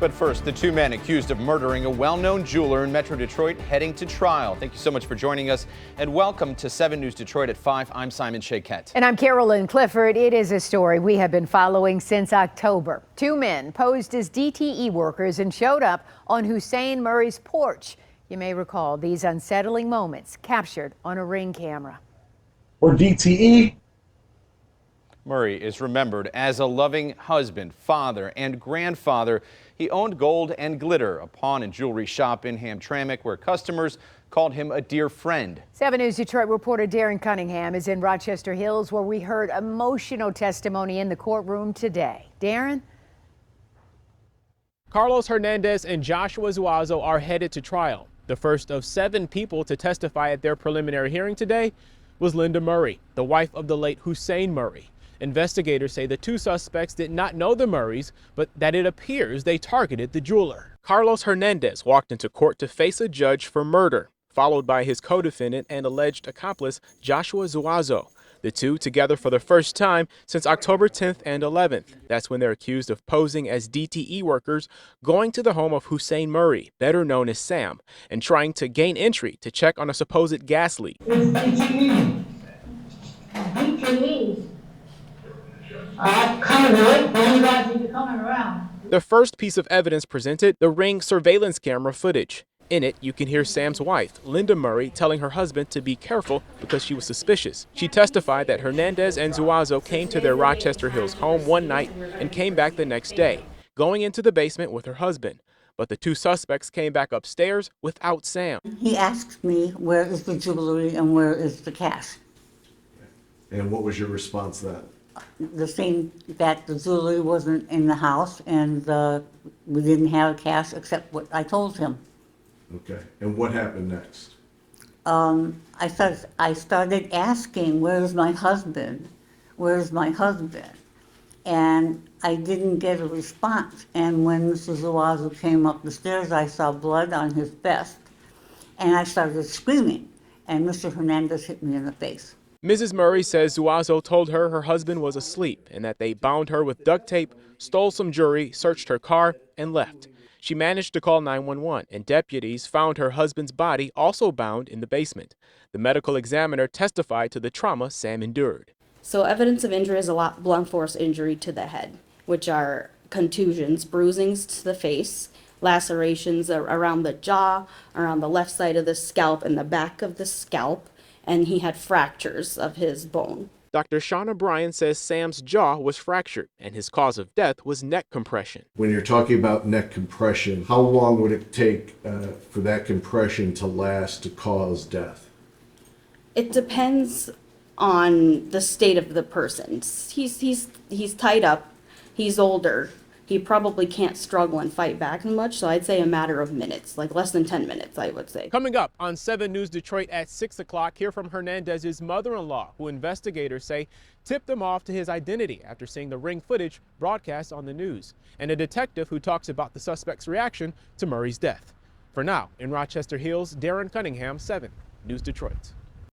But first, the two men accused of murdering a well-known jeweler in Metro Detroit heading to trial. Thank you so much for joining us, and welcome to 7 News Detroit at 5. I'm Simon Shakett. And I'm Carolyn Clifford. It is a story we have been following since October. Two men posed as DTE workers and showed up on Hussein Murray's porch. You may recall these unsettling moments captured on a Ring camera. Or DTE. Murray is remembered as a loving husband, father, and grandfather. He owned Gold and Glitter, a pawn and jewelry shop in Hamtramck, where customers called him a dear friend. 7 News Detroit reporter Darren Cunningham is in Rochester Hills, where we heard emotional testimony in the courtroom today. Darren? Carlos Hernandez and Joshua Zuazo are headed to trial. The first of 7 people to testify at their preliminary hearing today was Linda Murray, the wife of the late Hussein Murray. Investigators say the two suspects did not know the Murrays, but that it appears they targeted the jeweler. Carlos Hernandez walked into court to face a judge for murder, followed by his co-defendant and alleged accomplice, Joshua Zuazo. The two together for the first time since October 10th and 11th. That's when they're accused of posing as DTE workers, going to the home of Hussein Murray, better known as Sam, and trying to gain entry to check on a supposed gas leak. DTE. Coming around. The first piece of evidence presented, the Ring surveillance camera footage. In it, you can hear Sam's wife, Linda Murray, telling her husband to be careful because she was suspicious. She testified that Hernandez and Zuazo came to their Rochester Hills home one night and came back the next day, going into the basement with her husband. But the two suspects came back upstairs without Sam. He asked me, where is the jewelry and where is the cash? And what was your response to that? The same, that the jewelry wasn't in the house and we didn't have cash except what I told him. Okay. And what happened next? I started asking, where's my husband? Where's my husband? And I didn't get a response. And when Mr. Zuazo came up the stairs, I saw blood on his vest. And I started screaming. And Mr. Hernandez hit me in the face. Mrs. Murray says Zuazo told her her husband was asleep and that they bound her with duct tape, stole some jewelry, searched her car, and left. She managed to call 911, and deputies found her husband's body also bound in the basement. The medical examiner testified to the trauma Sam endured. So evidence of injury is a lot blunt force injury to the head, which are contusions, bruisings to the face, lacerations around the jaw, around the left side of the scalp and the back of the scalp, and he had fractures of his bone. Dr. Shauna Bryan says Sam's jaw was fractured and his cause of death was neck compression. When you're talking about neck compression, how long would it take for that compression to last to cause death? It depends on the state of the person. He's tied up, he's older. He probably can't struggle and fight back much, so I'd say a matter of minutes, like less than 10 minutes, I would say. Coming up on 7 News Detroit at 6 o'clock, hear from Hernandez's mother-in-law, who investigators say tipped them off to his identity after seeing the Ring footage broadcast on the news, and a detective who talks about the suspect's reaction to Murray's death. For now, in Rochester Hills, Darren Cunningham, 7 News Detroit.